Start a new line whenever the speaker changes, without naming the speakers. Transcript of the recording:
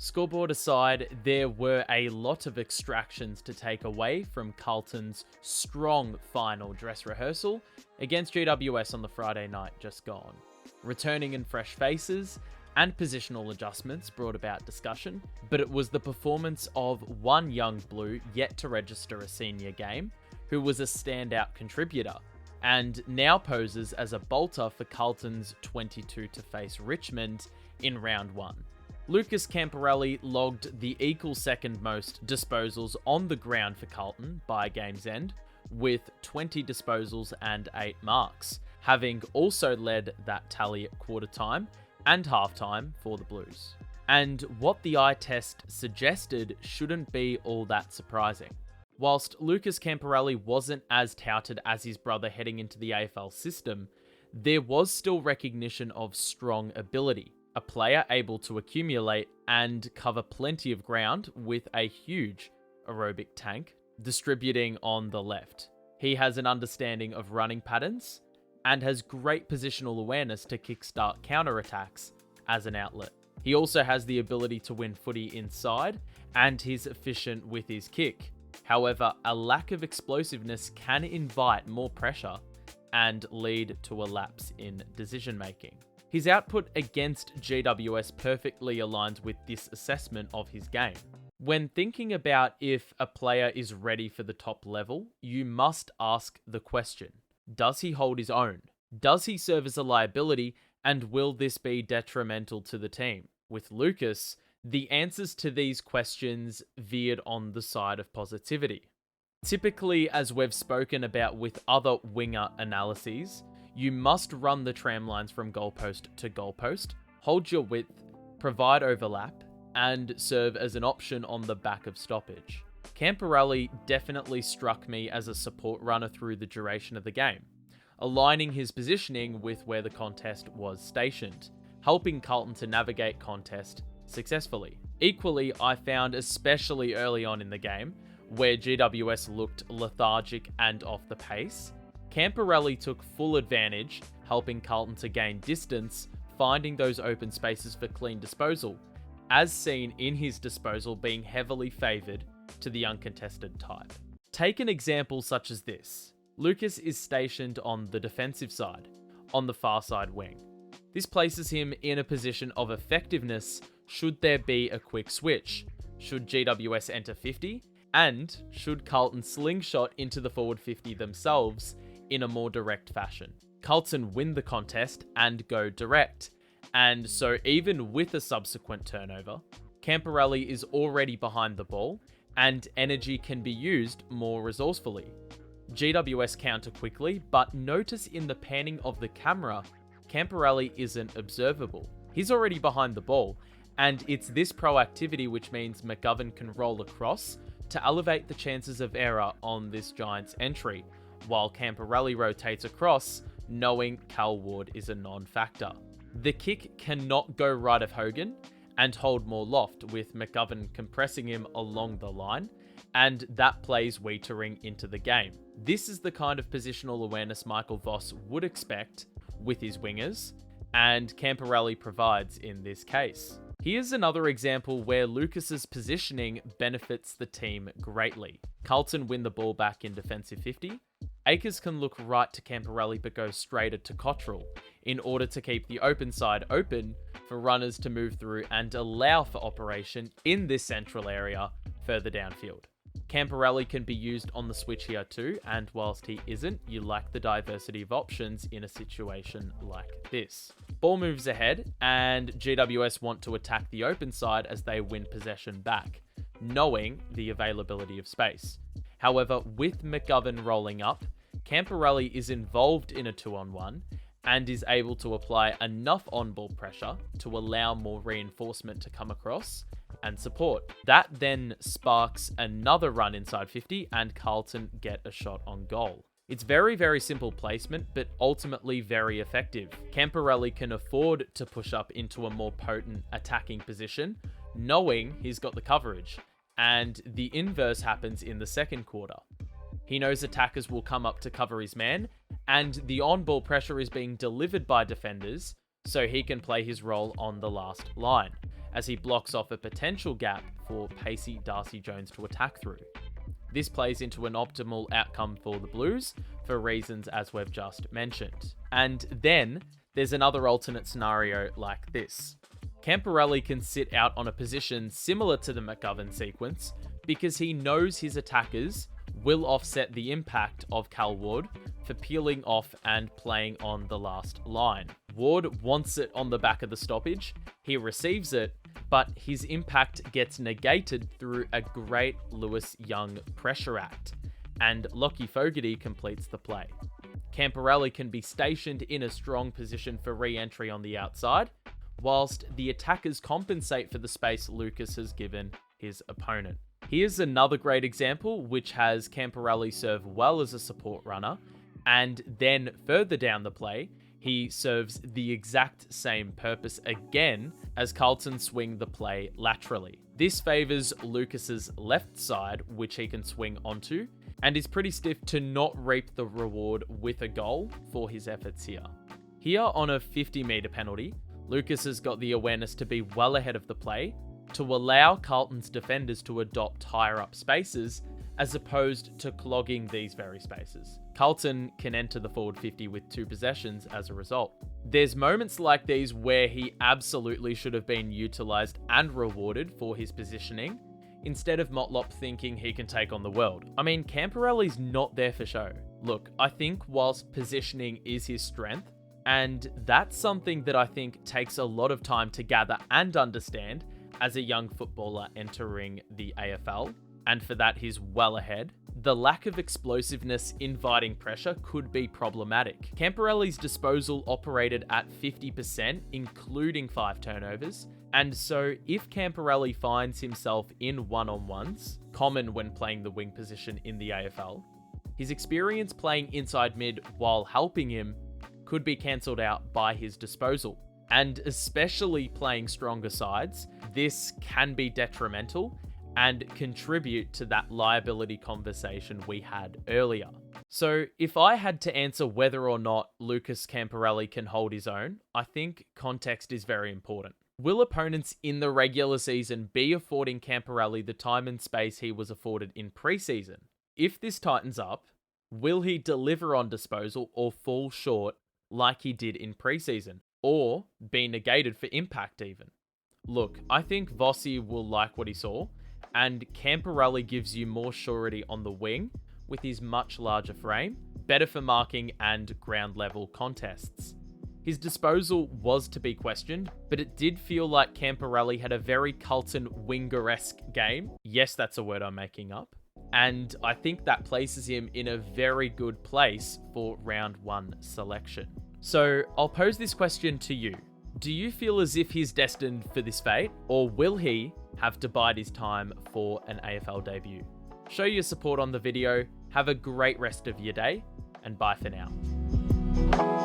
Scoreboard aside, there were a lot of extractions to take away from Carlton's strong final dress rehearsal against GWS on the Friday night just gone. Returning in fresh faces and positional adjustments brought about discussion, but it was the performance of one young blue yet to register a senior game, who was a standout contributor, and now poses as a bolter for Carlton's 22 to face Richmond in round 1. Lucas Camporeale logged the equal second most disposals on the ground for Carlton by game's end, with 20 disposals and 8 marks, having also led that tally at quarter time and halftime for the Blues. And what the eye test suggested shouldn't be all that surprising. Whilst Lucas Camporeale wasn't as touted as his brother heading into the AFL system, there was still recognition of strong ability. A player able to accumulate and cover plenty of ground with a huge aerobic tank distributing on the left. He has an understanding of running patterns and has great positional awareness to kickstart counterattacks as an outlet. He also has the ability to win footy inside and he's efficient with his kick. However, a lack of explosiveness can invite more pressure and lead to a lapse in decision making. His output against GWS perfectly aligns with this assessment of his game. When thinking about if a player is ready for the top level, you must ask the question: does he hold his own? Does he serve as a liability? And will this be detrimental to the team? With Lucas, the answers to these questions veered on the side of positivity. Typically, as we've spoken about with other winger analyses, you must run the tram lines from goalpost to goalpost, hold your width, provide overlap, and serve as an option on the back of stoppage. Camporeale definitely struck me as a support runner through the duration of the game, aligning his positioning with where the contest was stationed, helping Carlton to navigate contest successfully. Equally, I found especially early on in the game, where GWS looked lethargic and off the pace, Camporeale took full advantage, helping Carlton to gain distance, finding those open spaces for clean disposal, as seen in his disposal being heavily favoured to the uncontested type. Take an example such as this. Lucas is stationed on the defensive side, on the far side wing. This places him in a position of effectiveness should there be a quick switch, should GWS enter 50, and should Carlton slingshot into the forward 50 themselves in a more direct fashion. Carlton win the contest and go direct, and so even with a subsequent turnover, Camporeale is already behind the ball and energy can be used more resourcefully. GWS counter quickly, but notice in the panning of the camera, Camporeale isn't observable. He's already behind the ball, and it's this proactivity which means McGovern can roll across to elevate the chances of error on this Giants entry, while Camporeale rotates across, knowing Cal Ward is a non-factor. The kick cannot go right of Hogan and hold more loft, with McGovern compressing him along the line, and that plays Wietering into the game. This is the kind of positional awareness Michael Voss would expect with his wingers, and Camporeale provides in this case. Here's another example where Lucas's positioning benefits the team greatly. Carlton win the ball back in defensive 50. Akers can look right to Camporeale but go straighter to Cottrell in order to keep the open side open for runners to move through and allow for operation in this central area further downfield. Camporeale can be used on the switch here too, and whilst he isn't, you lack the diversity of options in a situation like this. Ball moves ahead, and GWS want to attack the open side as they win possession back, knowing the availability of space. However, with McGovern rolling up, Camporeale is involved in a 2-on-1 and is able to apply enough on-ball pressure to allow more reinforcement to come across and support. That then sparks another run inside 50 and Carlton get a shot on goal. It's very, very simple placement, but ultimately very effective. Camporeale can afford to push up into a more potent attacking position, knowing he's got the coverage, and the inverse happens in the second quarter. He knows attackers will come up to cover his man, and the on-ball pressure is being delivered by defenders, so he can play his role on the last line. as he blocks off a potential gap for pacey Darcy Jones to attack through. This plays into an optimal outcome for the Blues for reasons as we've just mentioned. And then there's another alternate scenario like this. Camporeale can sit out on a position similar to the McGovern sequence because he knows his attackers will offset the impact of Cal Ward for peeling off and playing on the last line. Ward wants it on the back of the stoppage, he receives it, but his impact gets negated through a great Lewis Young pressure act, and Lockie Fogarty completes the play. Camporeale can be stationed in a strong position for re-entry on the outside, whilst the attackers compensate for the space Lucas has given his opponent. Here's another great example which has Camporeale serve well as a support runner, and then further down the play, he serves the exact same purpose again as Carlton swing the play laterally. This favours Lucas's left side, which he can swing onto, and is pretty stiff to not reap the reward with a goal for his efforts here. Here on a 50-metre penalty, Lucas has got the awareness to be well ahead of the play to allow Carlton's defenders to adopt higher up spaces as opposed to clogging these very spaces. Carlton can enter the forward 50 with 2 possessions as a result. There's moments like these where he absolutely should have been utilised and rewarded for his positioning, instead of Motlop thinking he can take on the world. I mean, Camporeale's not there for show. Look, I think whilst positioning is his strength, and that's something that I think takes a lot of time to gather and understand as a young footballer entering the AFL, and for that he's well ahead, the lack of explosiveness inviting pressure could be problematic. Camporeale's disposal operated at 50%, including 5 turnovers, and so if Camporeale finds himself in one-on-ones, common when playing the wing position in the AFL, his experience playing inside mid while helping him could be cancelled out by his disposal. And especially playing stronger sides, this can be detrimental and contribute to that liability conversation we had earlier. So if I had to answer whether or not Lucas Camporeale can hold his own, I think context is very important. Will opponents in the regular season be affording Camporeale the time and space he was afforded in preseason? If this tightens up, will he deliver on disposal or fall short like he did in preseason, or be negated for impact even? Look, I think Vossi will like what he saw, and Camporeale gives you more surety on the wing with his much larger frame, better for marking and ground level contests. His disposal was to be questioned, but it did feel like Camporeale had a very Carlton winger-esque game. Yes, that's a word I'm making up. And I think that places him in a very good place for round 1 selection. So I'll pose this question to you. Do you feel as if he's destined for this fate, or will he have to bide his time for an AFL debut? Show your support on the video, have a great rest of your day, and bye for now.